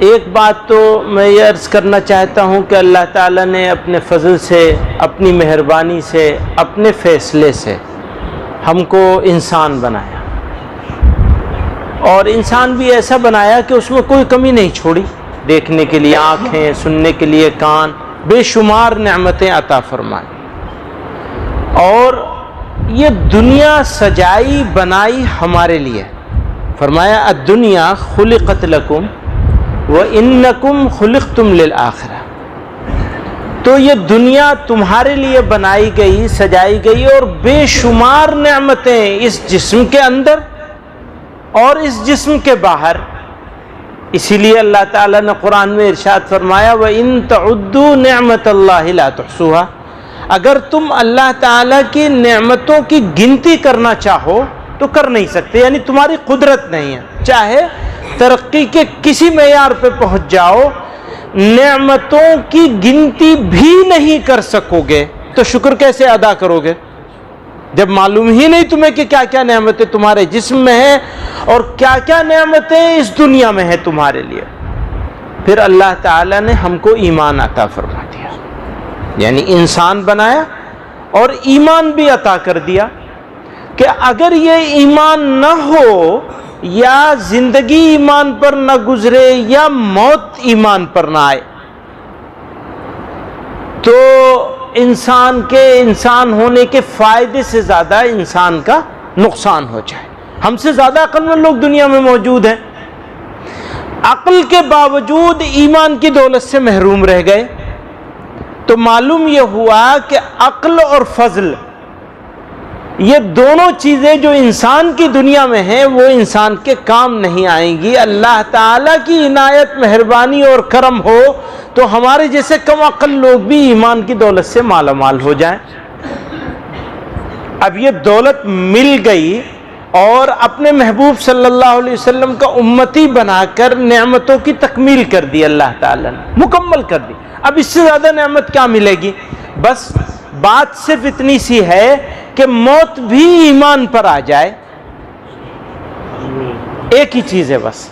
ایک بات تو میں یہ عرض کرنا چاہتا ہوں کہ اللہ تعالیٰ نے اپنے فضل سے، اپنی مہربانی سے، اپنے فیصلے سے ہم کو انسان بنایا، اور انسان بھی ایسا بنایا کہ اس میں کوئی کمی نہیں چھوڑی۔ دیکھنے کے لیے آنکھیں، سننے کے لیے کان، بے شمار نعمتیں عطا فرمائیں، اور یہ دنیا سجائی بنائی ہمارے لیے۔ فرمایا الدنیا خلقت لکم وَإِنَّكُمْ خُلِقْتُمْ لِلْآخِرَةِ، تو یہ دنیا تمہارے لیے بنائی گئی، سجائی گئی، اور بے شمار نعمتیں اس جسم کے اندر اور اس جسم کے باہر۔ اسی لیے اللہ تعالیٰ نے قرآن میں ارشاد فرمایا وَإِن تَعُدُّوا نِعْمَةَ اللَّهِ لَا تُحْصُوهَا، اگر تم اللہ تعالیٰ کی نعمتوں کی گنتی کرنا چاہو تو کر نہیں سکتے، یعنی تمہاری قدرت نہیں ہے۔ چاہے ترقی کے کسی معیار پہ پہنچ جاؤ، نعمتوں کی گنتی بھی نہیں کر سکو گے تو شکر کیسے ادا کرو گے جب معلوم ہی نہیں تمہیں کہ کیا کیا نعمتیں تمہارے جسم میں ہیں اور کیا کیا نعمتیں اس دنیا میں ہیں تمہارے لیے۔ پھر اللہ تعالیٰ نے ہم کو ایمان عطا فرما دیا، یعنی انسان بنایا اور ایمان بھی عطا کر دیا کہ اگر یہ ایمان نہ ہو، یا زندگی ایمان پر نہ گزرے، یا موت ایمان پر نہ آئے، تو انسان ہونے کے فائدے سے زیادہ انسان کا نقصان ہو جائے۔ ہم سے زیادہ عقل مند لوگ دنیا میں موجود ہیں، عقل کے باوجود ایمان کی دولت سے محروم رہ گئے۔ تو معلوم یہ ہوا کہ عقل اور فضل، یہ دونوں چیزیں جو انسان کی دنیا میں ہیں وہ انسان کے کام نہیں آئیں گی۔ اللہ تعالیٰ کی عنایت، مہربانی اور کرم ہو تو ہمارے جیسے کم عقل لوگ بھی ایمان کی دولت سے مالا مال ہو جائیں۔ اب یہ دولت مل گئی اور اپنے محبوب صلی اللہ علیہ وسلم کا امتی بنا کر نعمتوں کی تکمیل کر دی، اللہ تعالیٰ نے مکمل کر دی۔ اب اس سے زیادہ نعمت کیا ملے گی؟ بس بات صرف اتنی سی ہے کہ موت بھی ایمان پر آ جائے۔ ایک ہی چیز ہے بس،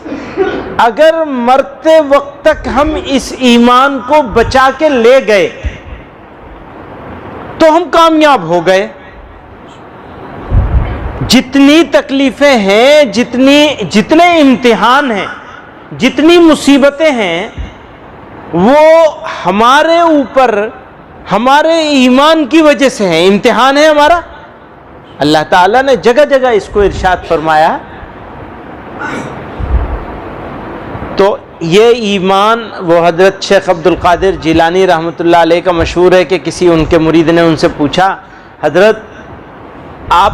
اگر مرتے وقت تک ہم اس ایمان کو بچا کے لے گئے تو ہم کامیاب ہو گئے۔ جتنی تکلیفیں ہیں، جتنے امتحان ہیں، جتنی مصیبتیں ہیں، وہ ہمارے اوپر ہمارے ایمان کی وجہ سے ہیں، امتحان ہے ہمارا۔ اللہ تعالیٰ نے جگہ جگہ اس کو ارشاد فرمایا۔ تو یہ ایمان، وہ حضرت شیخ عبد القادر جیلانی رحمۃ اللہ علیہ کا مشہور ہے کہ کسی ان کے مرید نے ان سے پوچھا، حضرت آپ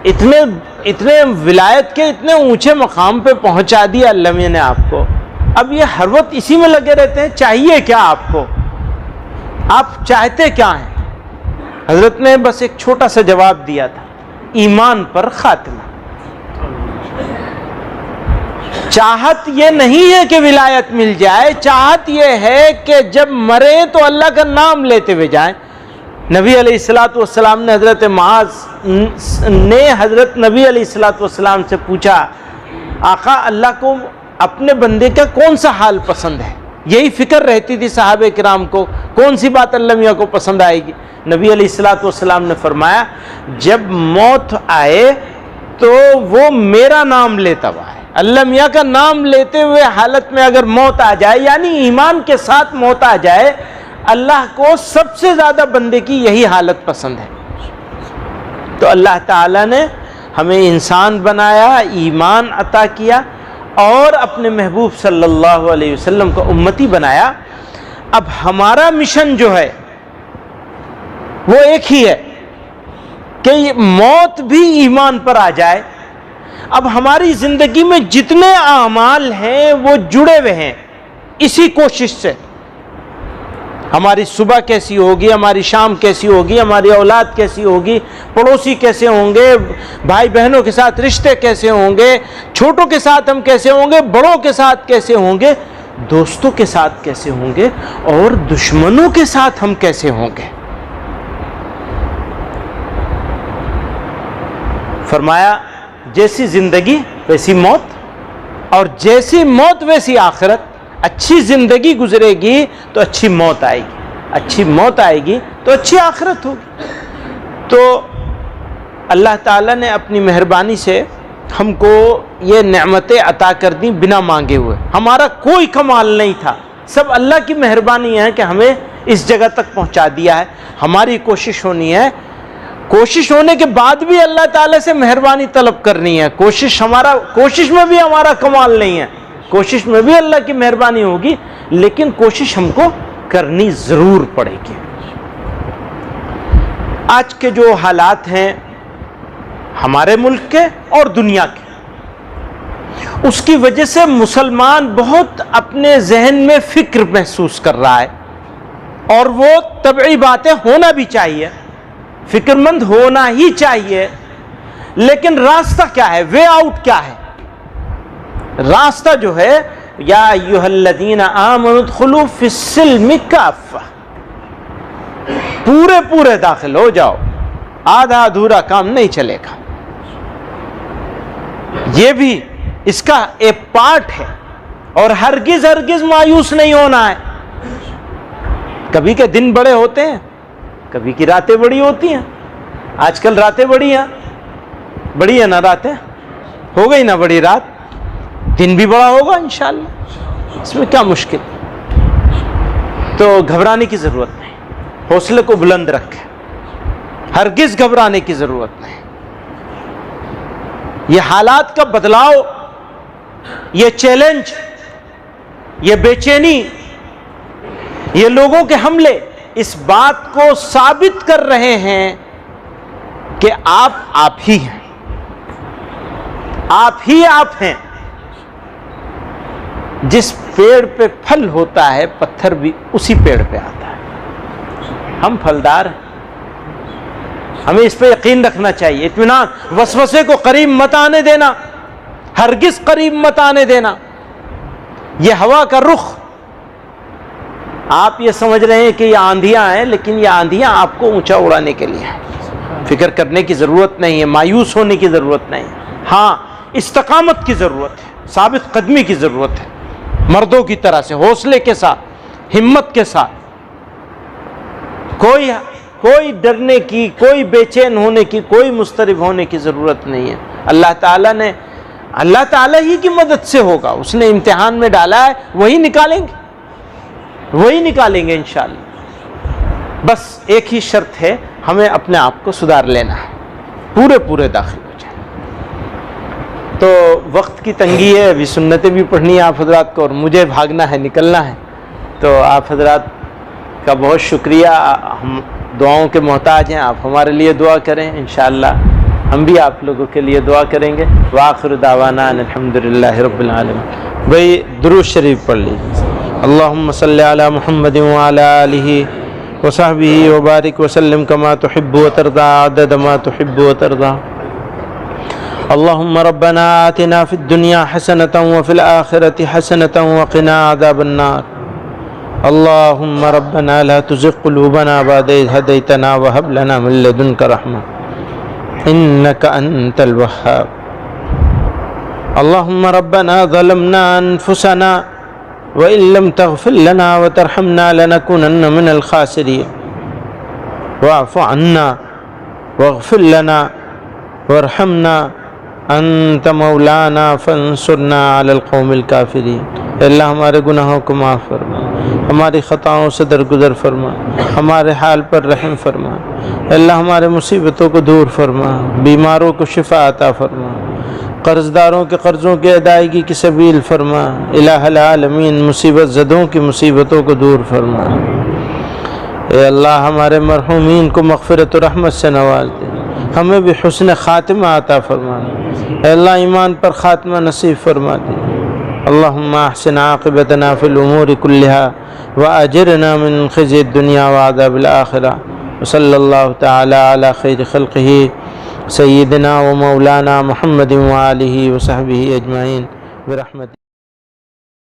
اتنے ولایت کے اتنے اونچے مقام پہ پہنچا دیا اللہ میاں نے آپ کو، اب یہ ہر وقت اسی میں لگے رہتے ہیں، چاہیے کیا آپ کو؟ آپ چاہتے کیا ہیں؟ حضرت نے بس ایک چھوٹا سا جواب دیا تھا، ایمان پر خاتمہ۔ چاہت یہ نہیں ہے کہ ولایت مل جائے، چاہت یہ ہے کہ جب مرے تو اللہ کا نام لیتے ہوئے جائیں۔ نبی علیہ السلام نے حضرت معاذ نے حضرت نبی علیہ السلام سے پوچھا، آقا اللہ کو اپنے بندے کا کون سا حال پسند ہے؟ یہی فکر رہتی تھی صحابہ کرام کو، کون سی بات اللہ میاں کو پسند آئے گی؟ نبی علیہ السلام نے فرمایا جب موت آئے تو وہ میرا نام لیتا ہوا ہے، اللہ میاں کا نام لیتے ہوئے حالت میں اگر موت آ جائے، یعنی ایمان کے ساتھ موت آ جائے، اللہ کو سب سے زیادہ بندے کی یہی حالت پسند ہے۔ تو اللہ تعالیٰ نے ہمیں انسان بنایا، ایمان عطا کیا، اور اپنے محبوب صلی اللہ علیہ وسلم کا امتی بنایا۔ اب ہمارا مشن جو ہے وہ ایک ہی ہے کہ موت بھی ایمان پر آ جائے۔ اب ہماری زندگی میں جتنے اعمال ہیں وہ جڑے ہوئے ہیں اسی کوشش سے۔ ہماری صبح کیسی ہوگی، ہماری شام کیسی ہوگی، ہماری اولاد کیسی ہوگی، پڑوسی کیسے ہوں گے، بھائی بہنوں کے ساتھ رشتے کیسے ہوں گے، چھوٹوں کے ساتھ ہم کیسے ہوں گے، بڑوں کے ساتھ کیسے ہوں گے، دوستوں کے ساتھ کیسے ہوں گے، اور دشمنوں کے ساتھ ہم کیسے ہوں گے۔ فرمایا جیسی زندگی ویسی موت، اور جیسی موت ویسی آخرت. اچھی زندگی گزرے گی تو اچھی موت آئے گی, اچھی موت آئے گی تو اچھی آخرت ہوگی. تو اللہ تعالیٰ نے اپنی مہربانی سے ہم کو یہ نعمتیں عطا کر دیں بنا مانگے ہوئے. ہمارا کوئی کمال نہیں تھا, سب اللہ کی مہربانی ہے کہ ہمیں اس جگہ تک پہنچا دیا ہے. ہماری کوشش ہونی ہے, کوشش ہونے کے بعد بھی اللہ تعالیٰ سے مہربانی طلب کرنی ہے. کوشش میں بھی ہمارا کمال نہیں ہے, کوشش میں بھی اللہ کی مہربانی ہوگی, لیکن کوشش ہم کو کرنی ضرور پڑے گی. آج کے جو حالات ہیں ہمارے ملک کے اور دنیا کے, اس کی وجہ سے مسلمان بہت اپنے ذہن میں فکر محسوس کر رہا ہے, اور وہ طبعی باتیں ہونا بھی چاہیے, فکر مند ہونا ہی چاہیے. لیکن راستہ کیا ہے, وے آؤٹ کیا ہے؟ راستہ جو ہے, یا ایھا الذین آمنوا ادخلوا فی السلم کافہ, پورے داخل ہو جاؤ, آدھا ادھورا کام نہیں چلے گا. یہ بھی اس کا ایک پارٹ ہے, اور ہرگز مایوس نہیں ہونا ہے. کبھی کے دن بڑے ہوتے ہیں, کبھی کی راتیں بڑی ہوتی ہیں. آج کل راتیں بڑی ہیں نا, راتیں ہو گئی نا بڑی رات, دن بھی بڑا ہوگا انشاءاللہ, اس میں کیا مشکل. تو گھبرانے کی ضرورت نہیں, حوصلے کو بلند رکھیں, ہرگز گھبرانے کی ضرورت نہیں. یہ حالات کا بدلاؤ, یہ چیلنج, یہ بے چینی, یہ لوگوں کے حملے اس بات کو ثابت کر رہے ہیں کہ آپ ہی ہیں, آپ ہیں. جس پیڑ پہ پھل ہوتا ہے پتھر بھی اسی پیڑ پہ آتا ہے. ہم پھلدار ہیں, ہمیں اس پہ یقین رکھنا چاہیے. اطمینان, وسوسے کو قریب مت آنے دینا, ہرگز قریب مت آنے دینا. یہ ہوا کا رخ, آپ یہ سمجھ رہے ہیں کہ یہ آندھیاں ہیں, لیکن یہ آندھیاں آپ کو اونچا اڑانے کے لیے ہیں. فکر کرنے کی ضرورت نہیں ہے, مایوس ہونے کی ضرورت نہیں ہے. ہاں, استقامت کی ضرورت ہے, ثابت قدمی کی ضرورت ہے, مردوں کی طرح سے حوصلے کے ساتھ, ہمت کے ساتھ. کوئی ڈرنے کی, کوئی بے چین ہونے کی, کوئی مضطرب ہونے کی ضرورت نہیں ہے. اللہ تعالیٰ ہی کی مدد سے ہوگا. اس نے امتحان میں ڈالا ہے, وہی نکالیں گے انشاءاللہ. بس ایک ہی شرط ہے, ہمیں اپنے آپ کو سدھار لینا ہے, پورے داخل ہو جائیں. تو وقت کی تنگی ہے, ابھی سنتیں بھی پڑھنی ہے آپ حضرات کو, اور مجھے بھاگنا ہے, نکلنا ہے. تو آپ حضرات کا بہت شکریہ. ہم دعاؤں کے محتاج ہیں, آپ ہمارے لیے دعا کریں, انشاءاللہ ہم بھی آپ لوگوں کے لیے دعا کریں گے. وآخر دعوانا الحمدللہ رب العالمین. بھائی درود شریف پڑھ لیجیے. اللہم صلی علی محمد وعلی آلہ وصحبہ وبارک وسلم کما تحب وترضى عدد ما تحب وترضى. اللہم ربنا آتنا فی الدنیا حسنة وفی الآخرة حسنة وقنا عذاب النار. اللہم ربنا لا تزغ قلوبنا بعد إذ هديتنا وهب لنا من لدنك رحمة إنك أنت الوهاب. اللہم ربنا ظلمنا أنفسنا وإن لم تغفر لنا وترحمنا لنكونن من الخاسرين. واعف عنا واغفر لنا وارحمنا انت مولانا فانصرنا علی القوم الکافرین. اللہ ہمارے گناہوں کو معاف فرما, ہماری خطاؤں سے درگزر فرما, ہمارے حال پر رحم فرما. اللہ ہمارے مصیبتوں کو دور فرما, بیماروں کو شفا عطا فرما, قرض داروں کے قرضوں کی ادائیگی کی سبیل فرما. الہ العالمین, مصیبت زدوں کی مصیبتوں کو دور فرما. اے اللہ ہمارے مرحومین کو مغفرت و رحمت سے نواز دے, ہمیں بھی حسن خاتمہ عطا فرما. اے اللہ ایمان پر خاتمہ نصیب فرما دے. اللہم احسن عاقبتنا فی الامور کلہا واجرنا من خزی الدنیا وعذاب الآخرہ. وصلی اللہ تعالی علی خیر خلقہ سیدنا و مولانا محمد وآلہ وصحبہ اجمعین برحمتہ.